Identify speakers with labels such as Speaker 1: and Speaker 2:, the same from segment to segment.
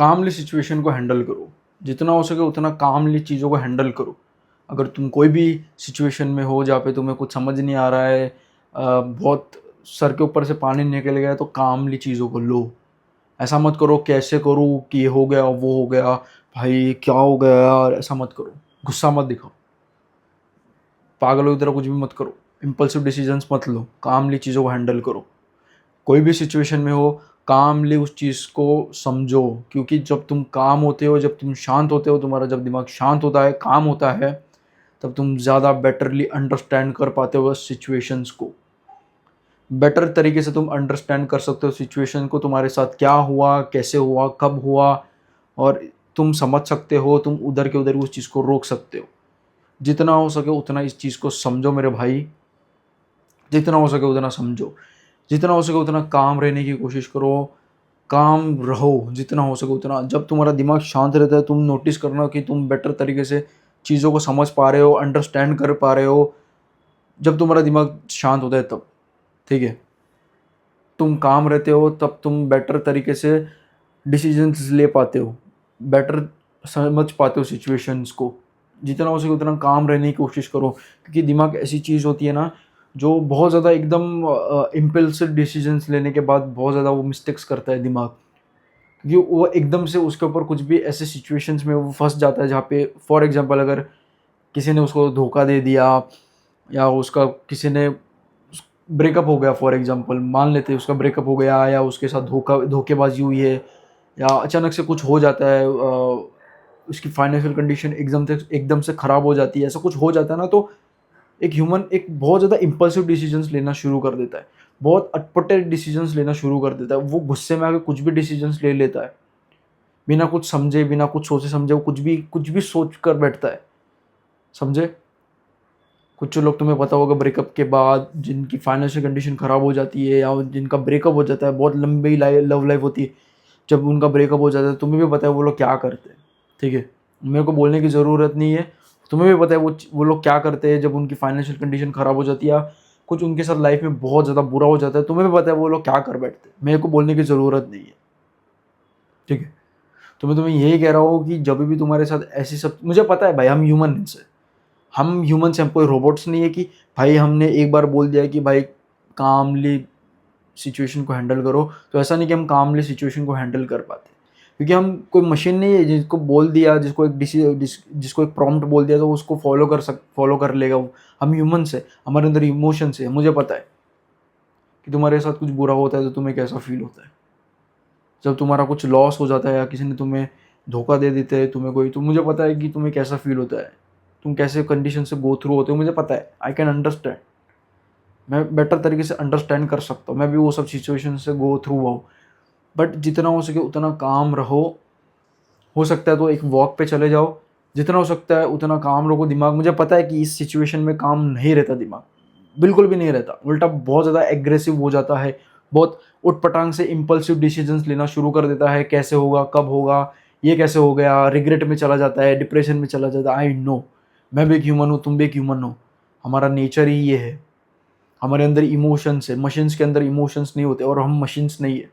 Speaker 1: कामली situation को handle करो, जितना हो सके उतना कामली चीज़ों को हैंडल करो। अगर तुम कोई भी सिचुएशन में हो जहाँ पे तुम्हें कुछ समझ नहीं आ रहा है, बहुत सर के ऊपर से पानी निकल गया है, तो कामली चीज़ों को लो। ऐसा मत करो कैसे करूँ कि ये हो गया वो हो गया, भाई क्या हो गया यार, ऐसा मत करो। गुस्सा मत दिखाओ, पागलों की तरह कुछ भी मत करो, इम्पल्सिव डिसीजंस मत लो, कामली चीज़ों को हैंडल करो। कोई भी सिचुएशन में हो, कामली उस चीज़ को समझो, क्योंकि जब तुम काम होते हो, जब तुम शांत होते हो, तुम्हारा जब दिमाग शांत होता है, काम होता है, तब तुम ज़्यादा बेटरली अंडरस्टैंड कर पाते हो सिचुएशंस को। बेटर तरीके से तुम अंडरस्टैंड कर सकते हो सिचुएशन को, तुम्हारे साथ क्या हुआ, कैसे हुआ, कब हुआ, और तुम समझ सकते हो, तुम उधर के उधर उस चीज़ को रोक सकते हो। जितना हो सके उतना इस चीज़ को समझो मेरे भाई, जितना हो सके उतना समझो, जितना हो सके उतना काम रहने की कोशिश करो, काम रहो जितना हो सके उतना। जब तुम्हारा दिमाग शांत रहता है, तुम नोटिस करना कि तुम बेटर तरीके से चीज़ों को समझ पा रहे हो, अंडरस्टैंड कर पा रहे हो। जब तुम्हारा दिमाग शांत होता है तब, ठीक है, तुम काम रहते हो, तब तुम बेटर तरीके से डिसीजंस ले पाते हो, बेटर समझ पाते हो सिचुएशंस को। जितना हो सके उतना काम रहने की कोशिश करो, क्योंकि दिमाग ऐसी चीज़ होती है ना, जो बहुत ज़्यादा एकदम इम्पल्सिव डिसीजंस लेने के बाद बहुत ज़्यादा वो मिस्टेक्स करता है दिमाग। क्योंकि वो एकदम से उसके ऊपर कुछ भी ऐसे सिचुएशंस में वो फंस जाता है जहाँ पे फॉर एग्जांपल अगर किसी ने उसको धोखा दे दिया, या उसका किसी ने ब्रेकअप हो गया, फॉर एग्जांपल मान लेते हैं उसका ब्रेकअप हो गया, या उसके साथ धोखेबाजी हुई है, या अचानक से कुछ हो जाता है, उसकी फाइनेंशियल कंडीशन एकदम से ख़राब हो जाती है, ऐसा कुछ हो जाता है ना, तो एक ह्यूमन एक बहुत ज़्यादा इम्पल्सिव डिसीजंस लेना शुरू कर देता है, बहुत अटपटे डिसीजंस लेना शुरू कर देता है। वो गुस्से में आके कुछ भी डिसीजंस ले लेता है, बिना कुछ समझे, बिना कुछ सोचे समझे, वो कुछ भी सोच कर बैठता है, समझे। कुछ लोग, तुम्हें पता होगा, ब्रेकअप के बाद जिनकी फाइनेंशियल कंडीशन ख़राब हो जाती है, या जिनका ब्रेकअप हो जाता है, बहुत लंबी लव लाइफ होती है, जब उनका ब्रेकअप हो जाता है, तुम्हें भी पता है वो लोग क्या करते हैं, ठीक है, मेरे को बोलने की ज़रूरत नहीं है, तुम्हें भी पता है वो लोग क्या करते हैं जब उनकी फाइनेंशियल कंडीशन ख़राब हो जाती है, या कुछ उनके साथ लाइफ में बहुत ज़्यादा बुरा हो जाता है, तुम्हें भी पता है वो लोग क्या कर बैठते हैं, मेरे को बोलने की ज़रूरत नहीं है, ठीक है। तो मैं तुम्हें यही कह रहा हूँ कि जब भी तुम्हारे साथ ऐसी सब, मुझे पता है भाई, हम ह्यूमन से, हम कोई रोबोट्स नहीं है कि भाई हमने एक बार बोल दिया कि भाई कामली सिचुएशन को हैंडल करो, तो ऐसा नहीं कि हम कामली सिचुएशन को हैंडल कर पाते, क्योंकि हम कोई मशीन नहीं है जिसको बोल दिया, जिसको एक प्रॉम्प्ट बोल दिया तो उसको फॉलो कर लेगा वो। हम ह्यूमन है, हमारे अंदर इमोशंस है। मुझे पता है कि तुम्हारे साथ कुछ बुरा होता है तो तुम्हें कैसा फील होता है, जब तुम्हारा कुछ लॉस हो जाता है, या किसी ने तुम्हें धोखा दे देते हैं तुम्हें कोई, तो मुझे पता है कि तुम्हें कैसा फील होता है, तुम कैसे कंडीशन से गो थ्रू होते हो, मुझे पता है, आई कैन अंडरस्टैंड। मैं बेटर तरीके से अंडरस्टैंड कर सकता हूँ, मैं भी वो सब सिचुएशन से गो थ्रू हुआ हूँ। बट जितना हो सके उतना काम रहो, हो सकता है तो एक वॉक पे चले जाओ, जितना हो सकता है उतना काम रखो दिमाग। मुझे पता है कि इस सिचुएशन में काम नहीं रहता दिमाग, बिल्कुल भी नहीं रहता, उल्टा बहुत ज़्यादा एग्रेसिव हो जाता है, बहुत उटपटांग से इम्पल्सिव डिसीजंस लेना शुरू कर देता है, कैसे होगा, कब होगा, ये कैसे हो गया, रिग्रेट में चला जाता है, डिप्रेशन में चला जाता है। आई नो, मैं भी एक ह्यूमन हूँ, तुम भी एक ह्यूमन हो, हमारा नेचर ही ये है, हमारे अंदर इमोशंस है। मशीन्स के अंदर इमोशंस नहीं होते, और हम मशीन्स नहीं है,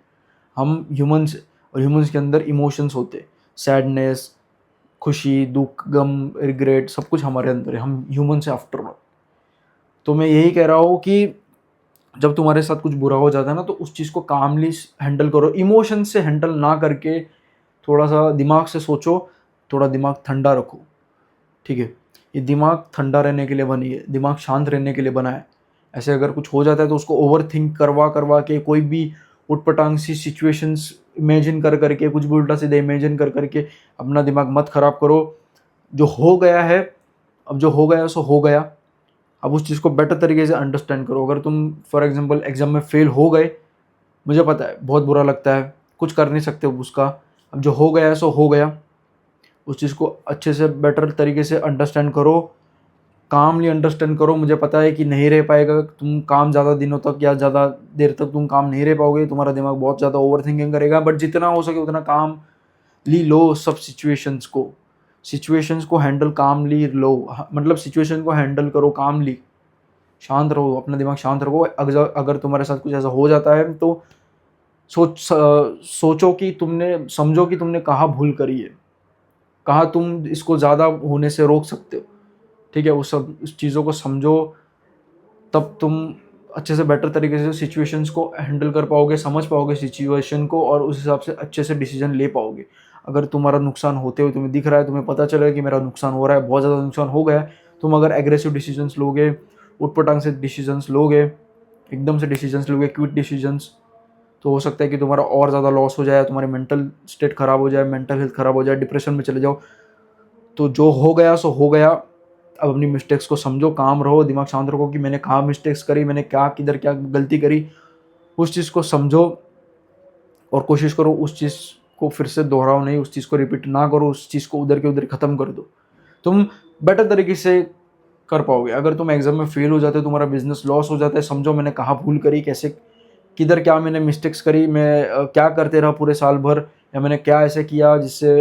Speaker 1: हम ह्यूमंस, और ह्यूमंस के अंदर इमोशंस होते, सैडनेस, खुशी, दुख, गम, रिग्रेट, सब कुछ हमारे अंदर है, हम ह्यूमन से आफ्टर ऑल। तो मैं यही कह रहा हूँ कि जब तुम्हारे साथ कुछ बुरा हो जाता है ना, तो उस चीज़ को कामली हैंडल करो, इमोशन से हैंडल ना करके थोड़ा सा दिमाग से सोचो, थोड़ा दिमाग ठंडा रखो, ठीक है। ये दिमाग ठंडा रहने के लिए बनी है, दिमाग शांत रहने के लिए बना है। ऐसे अगर कुछ हो जाता है तो उसको ओवर थिंक करवा करवा के, कोई भी उटपटांग सी सिचुएशंस इमेजिन कर करके, कुछ भी उल्टा सीधा इमेजिन कर करके अपना दिमाग मत खराब करो। जो हो गया है, अब जो हो गया सो हो गया, अब उस चीज़ को बेटर तरीके से अंडरस्टैंड करो। अगर तुम फॉर एग्जांपल एग्जाम में फेल हो गए, मुझे पता है बहुत बुरा लगता है, कुछ कर नहीं सकते हो उसका, अब जो हो गया है सो हो गया, उस चीज़ को अच्छे से बेटर तरीके से अंडरस्टैंड करो, कामली अंडरस्टैंड करो। मुझे पता है कि नहीं रह पाएगा तुम काम ज़्यादा दिनों तक, या ज़्यादा देर तक तुम काम नहीं रह पाओगे, तुम्हारा दिमाग बहुत ज़्यादा ओवर थिंकिंग करेगा, बट जितना हो सके उतना काम ली लो सब सिचुएशंस को हैंडल कामली लो, मतलब सिचुएशन को हैंडल करो कामली, शांत रहो, अपना दिमाग शांत रखो। अगर तुम्हारे साथ कुछ ऐसा हो जाता है तो सोचो कि तुमने समझो कि तुमने कहाँ भूल करी है, कहाँ तुम इसको ज़्यादा होने से रोक सकते हो। ठीक है, उस चीज़ों को समझो, तब तुम अच्छे से बेटर तरीके से सिचुएशंस को हैंडल कर पाओगे, समझ पाओगे सिचुएशन को और उस हिसाब से अच्छे से डिसीजन ले पाओगे। अगर तुम्हारा नुकसान होते हुए तुम्हें दिख रहा है, तुम्हें पता चलेगा कि मेरा नुकसान हो रहा है, बहुत ज़्यादा नुकसान हो गया है, तुम अगर एग्रेसिव डिसीजंस लोगे, उटपटांग से डिसीजंस लोगे, एकदम से डिसीजंस लोगे, क्विक डिसीजंस, तो हो सकता है कि तुम्हारा और ज़्यादा लॉस हो जाए, तुम्हारी मेंटल स्टेट खराब हो जाए, मेंटल हेल्थ खराब हो जाए, डिप्रेशन में चले जाओ। तो जो हो गया सो हो गया। अब अपनी मिस्टेक्स को समझो, काम रहो, दिमाग शांत रखो कि मैंने कहाँ मिस्टेक्स करी, मैंने क्या किधर क्या गलती करी, उस चीज़ को समझो और कोशिश करो उस चीज़ को फिर से दोहराओ नहीं, उस चीज़ को रिपीट ना करो, उस चीज़ को उधर के उधर ख़त्म कर दो। तुम बेटर तरीके से कर पाओगे। अगर तुम एग्जाम में फेल हो जाते हो, तुम्हारा बिजनेस लॉस हो जाता है, समझो मैंने कहाँ भूल करी, कैसे किधर क्या मैंने मिस्टेक्स करी, मैं क्या करते रहा पूरे साल भर, या मैंने क्या ऐसे किया जिससे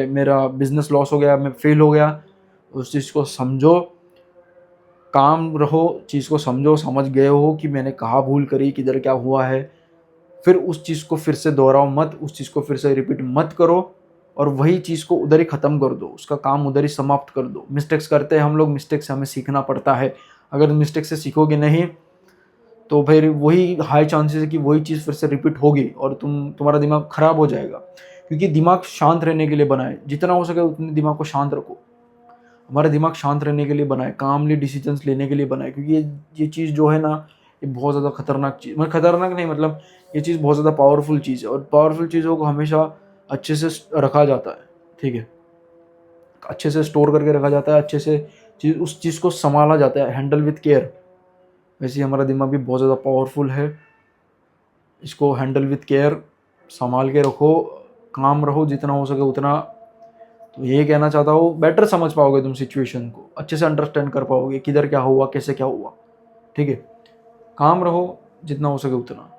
Speaker 1: मेरा बिजनेस लॉस हो गया, मैं फेल हो गया। उस चीज़ को समझो, काम रहो, चीज़ को समझो, समझ गए हो कि मैंने कहाँ भूल करी, किधर क्या हुआ है, फिर उस चीज़ को फिर से दोहराओ मत, उस चीज़ को फिर से रिपीट मत करो और वही चीज़ को उधर ही ख़त्म कर दो, उसका काम उधर ही समाप्त कर दो। मिस्टेक्स करते हैं हम लोग, मिस्टेक से हमें सीखना पड़ता है। अगर मिस्टेक से सीखोगे नहीं तो फिर वही हाई चांसेस है कि वही चीज़ फिर से रिपीट होगी और तुम्हारा दिमाग ख़राब हो जाएगा। क्योंकि दिमाग शांत रहने के लिए बना है, जितना हो सके उतने दिमाग को शांत रखो। हमारा दिमाग शांत रहने के लिए बना है, कामली डिसीजंस लेने के लिए बना है। क्योंकि ये चीज़ जो है ना, ये बहुत ज़्यादा खतरनाक चीज़, मतलब खतरनाक नहीं, मतलब ये चीज़ बहुत ज़्यादा पावरफुल चीज़ है और पावरफुल चीज़ों को हमेशा अच्छे से रखा जाता है। ठीक है, अच्छे से स्टोर करके रखा जाता है, अच्छे से उस चीज़ को संभाला जाता है, हैंडल विथ केयर। वैसे ही हमारा दिमाग भी बहुत ज़्यादा पावरफुल है, इसको हैंडल विथ केयर संभाल के रखो, काम रहो जितना हो सके उतना। तो ये कहना चाहता हूँ, बेटर समझ पाओगे तुम सिचुएशन को, अच्छे से अंडरस्टैंड कर पाओगे किधर क्या हुआ, कैसे क्या हुआ। ठीक है, काम रहो जितना हो सके उतना।